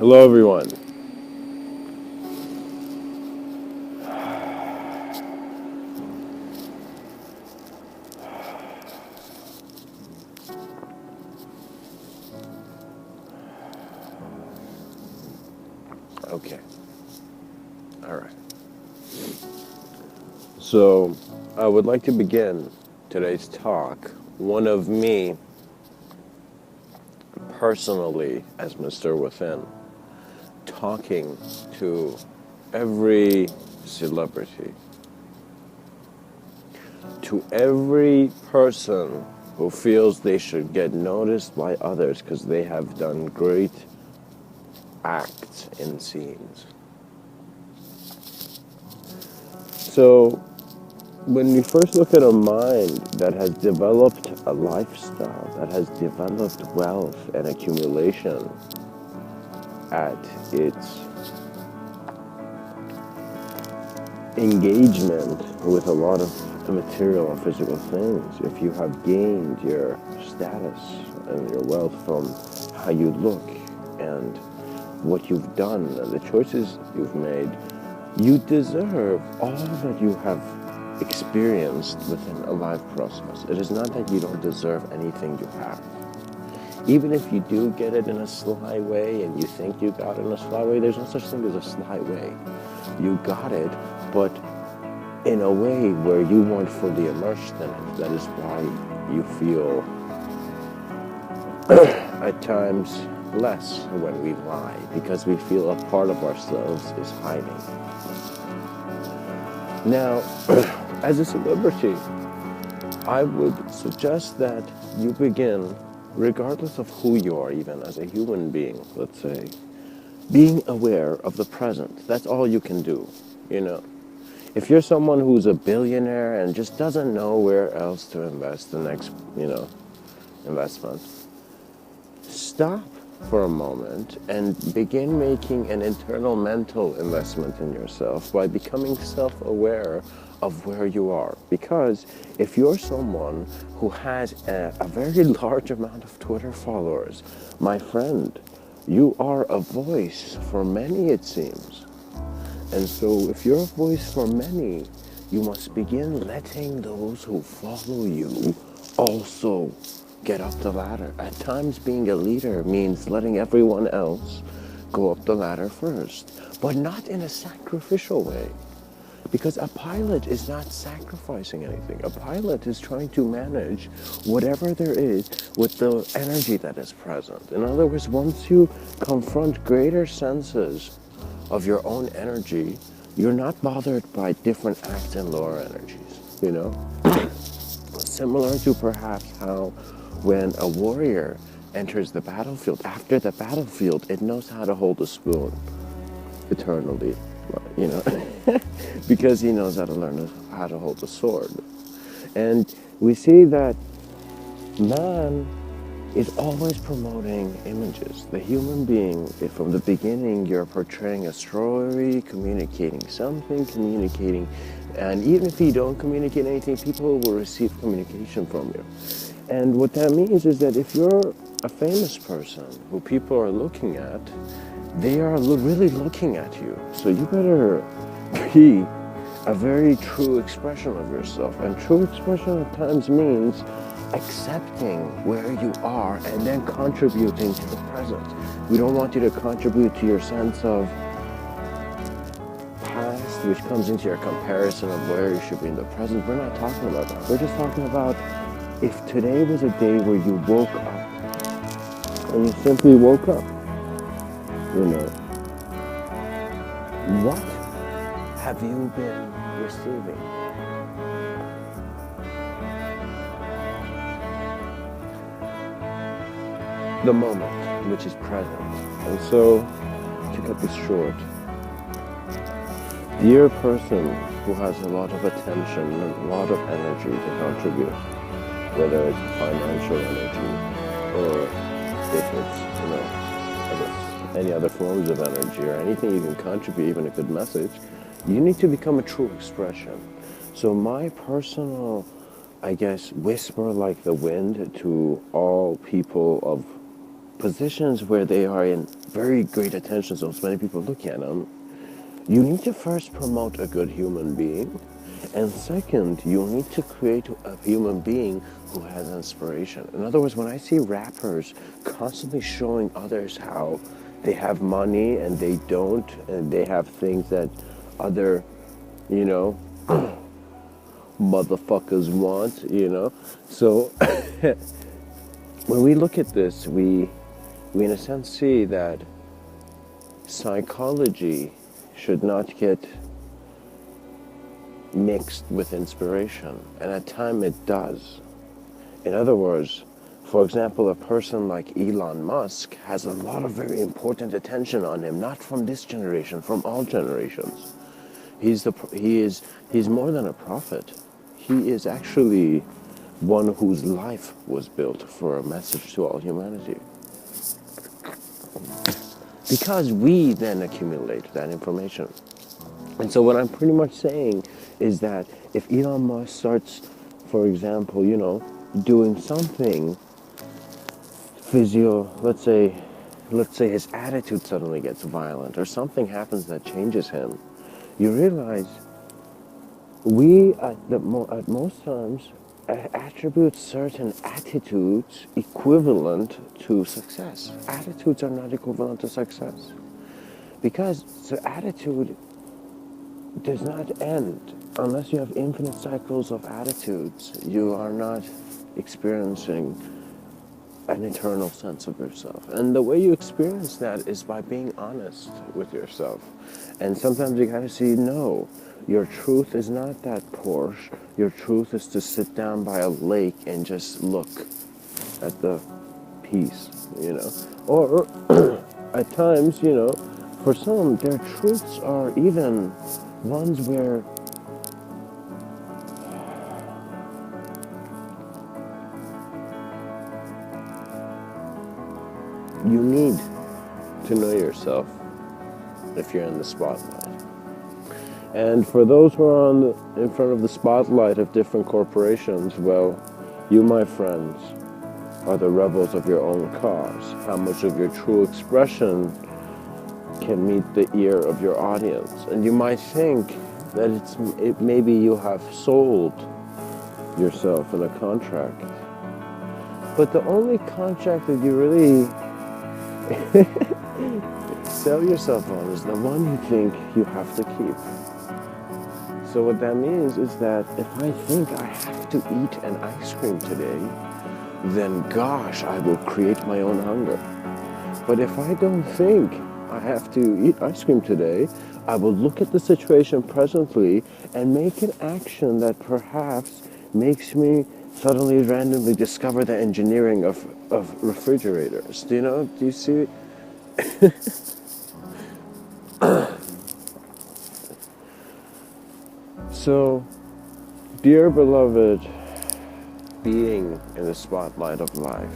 Hello, everyone. Okay. All right. So, I would like to begin today's talk, one of me personally as Mr. Within, talking to every celebrity, to every person who feels they should get noticed by others because they have done great acts in scenes. So, when you first look at a mind that has developed a lifestyle, that has developed wealth and accumulation at its engagement with a lot of material and physical things, if you have gained your status and your wealth from how you look and what you've done and the choices you've made, you deserve all that you have experienced within a life process. It is not that you don't deserve anything you have. Even if you do get it in a sly way and you think you got it in a sly way, there's no such thing as a sly way. You got it, but in a way where you weren't fully immersed in it. That is why you feel at times less when we lie, because we feel a part of ourselves is hiding. Now, as a celebrity, I would suggest that you begin, regardless of who you are, even as a human being, let's say, being aware of the present. That's all you can do, you know. If you're someone who's a billionaire and just doesn't know where else to invest the next, investment, stop for a moment and begin making an internal mental investment in yourself by becoming self-aware of where you are. Because if you're someone who has a very large amount of Twitter followers, my friend, you are a voice for many, it seems. And so if you're a voice for many, you must begin letting those who follow you also get up the ladder. At times, being a leader means letting everyone else go up the ladder first, but not in a sacrificial way. Because a pilot is not sacrificing anything. A pilot is trying to manage whatever there is with the energy that is present. In other words, once you confront greater senses of your own energy, you're not bothered by different acts and lower energies, Similar to perhaps how when a warrior enters the battlefield, after the battlefield, it knows how to hold a spoon eternally, because he knows how to learn how to hold a sword. And we see that man is always promoting images. The human being, from the beginning, you're portraying a story, communicating something, and even if you don't communicate anything, people will receive communication from you. And what that means is that if you're a famous person who people are looking at, they are really looking at you. So you better be a very true expression of yourself. And true expression at times means accepting where you are and then contributing to the present. We don't want you to contribute to your sense of past, which comes into your comparison of where you should be in the present. We're not talking about that. We're just talking about if today was a day where you woke up and you simply woke up, what have you been receiving? The moment, which is present. And so, to cut this short, dear person who has a lot of attention and a lot of energy to contribute, whether it's financial energy or if it's, any other forms of energy or anything you can contribute, even a good message, you need to become a true expression. So my personal, whisper like the wind to all people of positions where they are in very great attention zones, many people look at them, you need to first promote a good human being. And second, you need to create a human being who has inspiration. In other words, when I see rappers constantly showing others how they have money and they don't, and they have things that other, you know, motherfuckers want, you know. So when we look at this, we in a sense see that psychology should not get mixed with inspiration, and at times it does. In other words, for example, a person like Elon Musk has a lot of very important attention on him, not from this generation, from all generations. He's more than a prophet. He is actually one whose life was built for a message to all humanity. Because we then accumulate that information. And so what I'm pretty much saying is that if Elon Musk starts, for example, you know, doing something let's say his attitude suddenly gets violent or something happens that changes him, you realize we at most times attribute certain attitudes equivalent to success. Attitudes are not equivalent to success because the attitude does not end. Unless you have infinite cycles of attitudes, you are not experiencing an eternal sense of yourself. And the way you experience that is by being honest with yourself. And sometimes you gotta see, no, your truth is not that Porsche. Your truth is to sit down by a lake and just look at the peace, you know. Or at times, you know, for some, their truths are even ones where you need to know yourself if you're in the spotlight. And for those who are in front of the spotlight of different corporations, well, you, my friends, are the rebels of your own cause. How much of your true expression can meet the ear of your audience? And you might think that maybe you have sold yourself in a contract. But the only contract that you really sell yourself on is the one you think you have to keep. So what that means is that if I think I have to eat an ice cream today, then gosh, I will create my own hunger. But if I don't think I have to eat ice cream today, I will look at the situation presently and make an action that perhaps makes me suddenly randomly discover the engineering of refrigerators. Do you see? So, dear beloved being in the spotlight of life,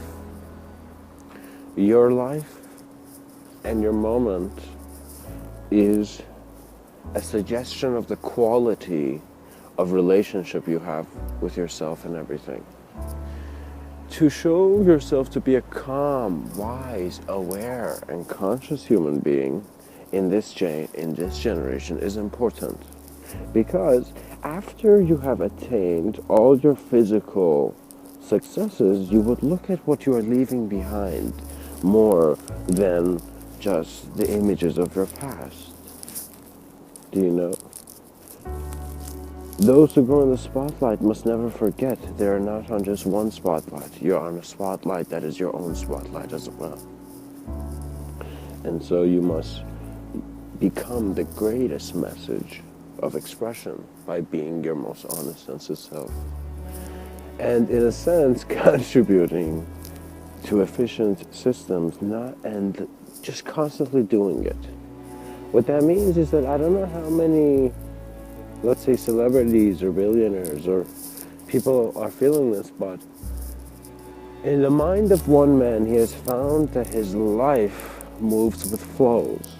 your life and your moment is a suggestion of the quality of relationship you have with yourself and everything. To show yourself to be a calm, wise, aware, and conscious human being in this generation is important. Because after you have attained all your physical successes, you would look at what you are leaving behind more than just the images of your past. Do you know? Those who go in the spotlight must never forget they are not on just one spotlight. You're on a spotlight that is your own spotlight as well. And so you must become the greatest message of expression by being your most honest sense of self. And in a sense, contributing to efficient systems, and just constantly doing it. What that means is that I don't know how many, let's say, celebrities or billionaires or people are feeling this, but in the mind of one man, he has found that his life moves with flows.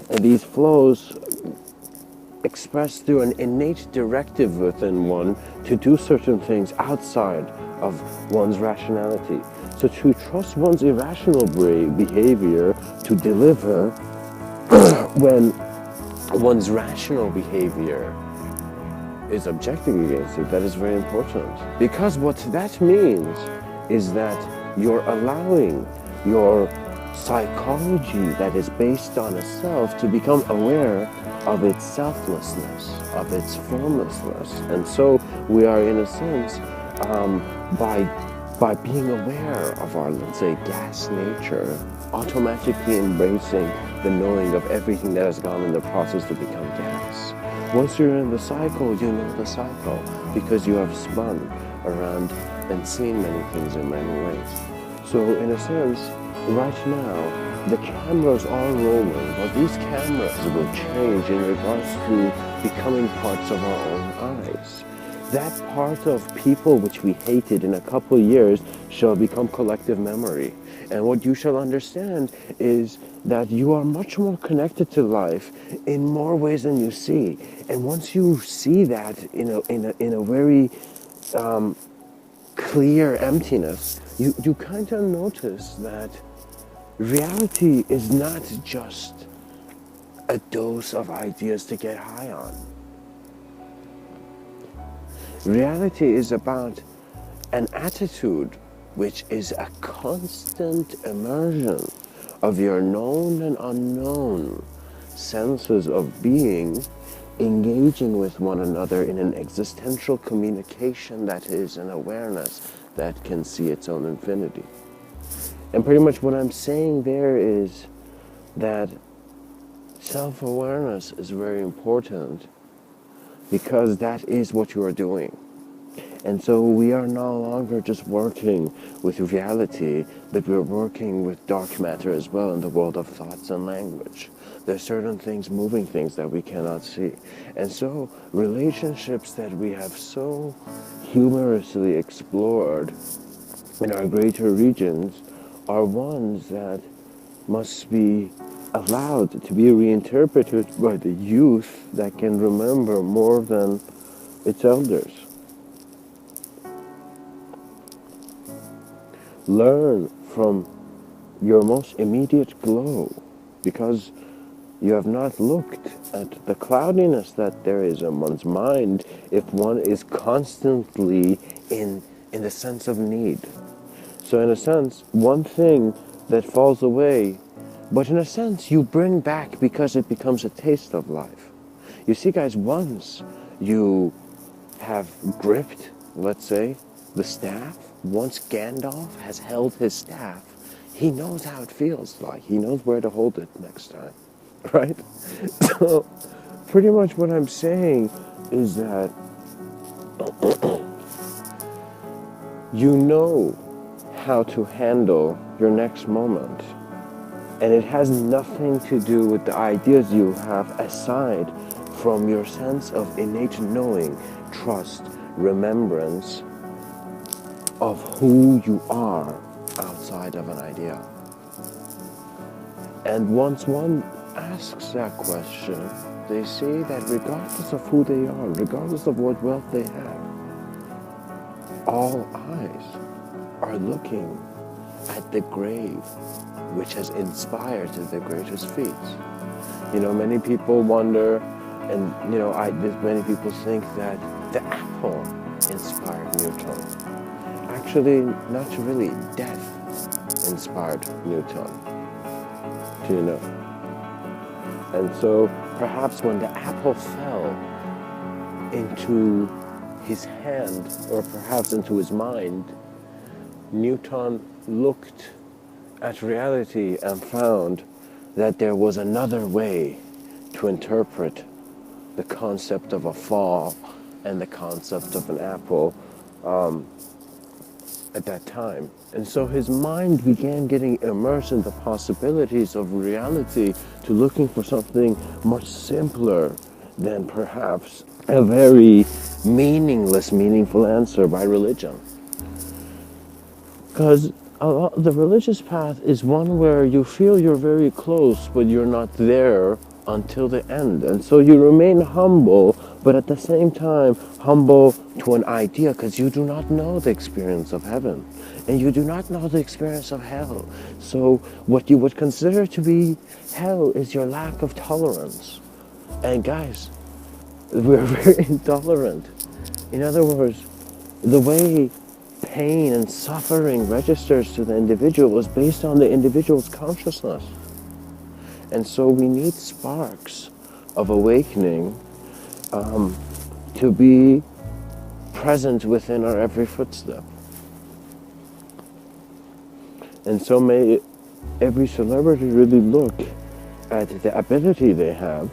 And these flows expressed through an innate directive within one to do certain things outside of one's rationality. So to trust one's irrational behavior to deliver when one's rational behavior is objecting against it, that is very important. Because what that means is that you're allowing your psychology that is based on a self to become aware of its selflessness, of its formlessness. And so we are, in a sense, by being aware of our, let's say, gas nature, automatically embracing the knowing of everything that has gone in the process to become gas. Once you're in the cycle, you know the cycle because you have spun around and seen many things in many ways. So in a sense, right now, the cameras are rolling, but these cameras will change in regards to becoming parts of our own eyes. That part of people which we hated in a couple years shall become collective memory. And what you shall understand is that you are much more connected to life in more ways than you see. And once you see that in a very clear emptiness, you kind of notice that reality is not just a dose of ideas to get high on. Reality is about an attitude which is a constant immersion of your known and unknown senses of being engaging with one another in an existential communication that is an awareness that can see its own infinity. And pretty much what I'm saying there is that self-awareness is very important because that is what you are doing. And so we are no longer just working with reality, but we're working with dark matter as well in the world of thoughts and language. There's certain things, moving things that we cannot see. And so relationships that we have so humorously explored in our greater regions are ones that must be allowed to be reinterpreted by the youth that can remember more than its elders. Learn from your most immediate glow because you have not looked at the cloudiness that there is in one's mind if one is constantly in the sense of need. So in a sense, one thing that falls away, but in a sense you bring back because it becomes a taste of life. You see guys, once you have gripped, let's say, the staff, once Gandalf has held his staff, he knows how it feels like. He knows where to hold it next time, right? So pretty much what I'm saying is that you know how to handle your next moment. And it has nothing to do with the ideas you have aside from your sense of innate knowing, trust, remembrance of who you are outside of an idea. And once one asks that question, they say that regardless of who they are, regardless of what wealth they have, all eyes are looking at the grave which has inspired the greatest feats. You know, many people wonder, and you know, many people think that the apple inspired Newton. Actually, not really. Death inspired Newton. Do you know? And so, perhaps when the apple fell into his hand, or perhaps into his mind, Newton looked at reality and found that there was another way to interpret the concept of a fall and the concept of an apple at that time. And so his mind began getting immersed in the possibilities of reality to looking for something much simpler than perhaps a very meaningful answer by religion. Because the religious path is one where you feel you're very close, but you're not there until the end. And so you remain humble, but at the same time humble to an idea, because you do not know the experience of heaven and you do not know the experience of hell. So what you would consider to be hell is your lack of tolerance. And guys, we're very intolerant. In other words, the way pain and suffering registers to the individual is based on the individual's consciousness. And so we need sparks of awakening to be present within our every footstep. And so may every celebrity really look at the ability they have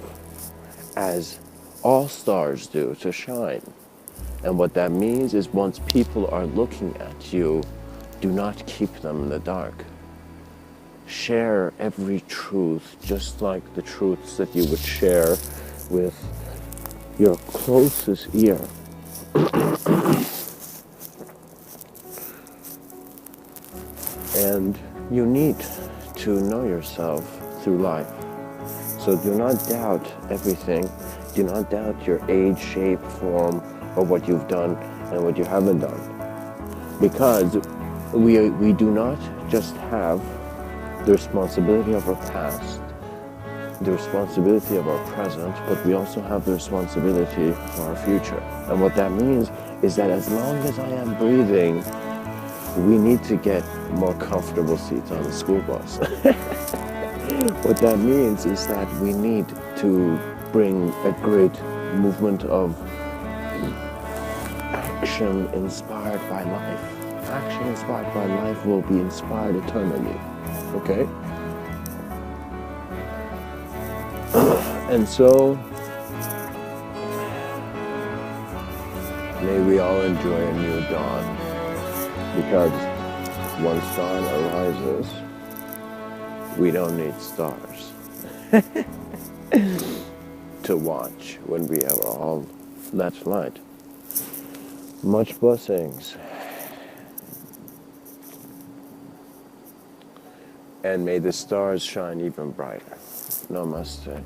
as all stars do to shine. And what that means is once people are looking at you, do not keep them in the dark. Share every truth, just like the truths that you would share with your closest ear. And you need to know yourself through life. So do not doubt everything. Do not doubt your age, shape, form, or what you've done and what you haven't done. Because we do not just have the responsibility of our past, the responsibility of our present, but we also have the responsibility for our future. And what that means is that as long as I am breathing, we need to get more comfortable seats on the school bus. What that means is that we need to bring a great movement of action inspired by life. Action inspired by life will be inspired eternally. Okay? And so, may we all enjoy a new dawn, because once dawn arises, we don't need stars to watch when we are all that light. Much blessings. And may the stars shine even brighter. Namaste.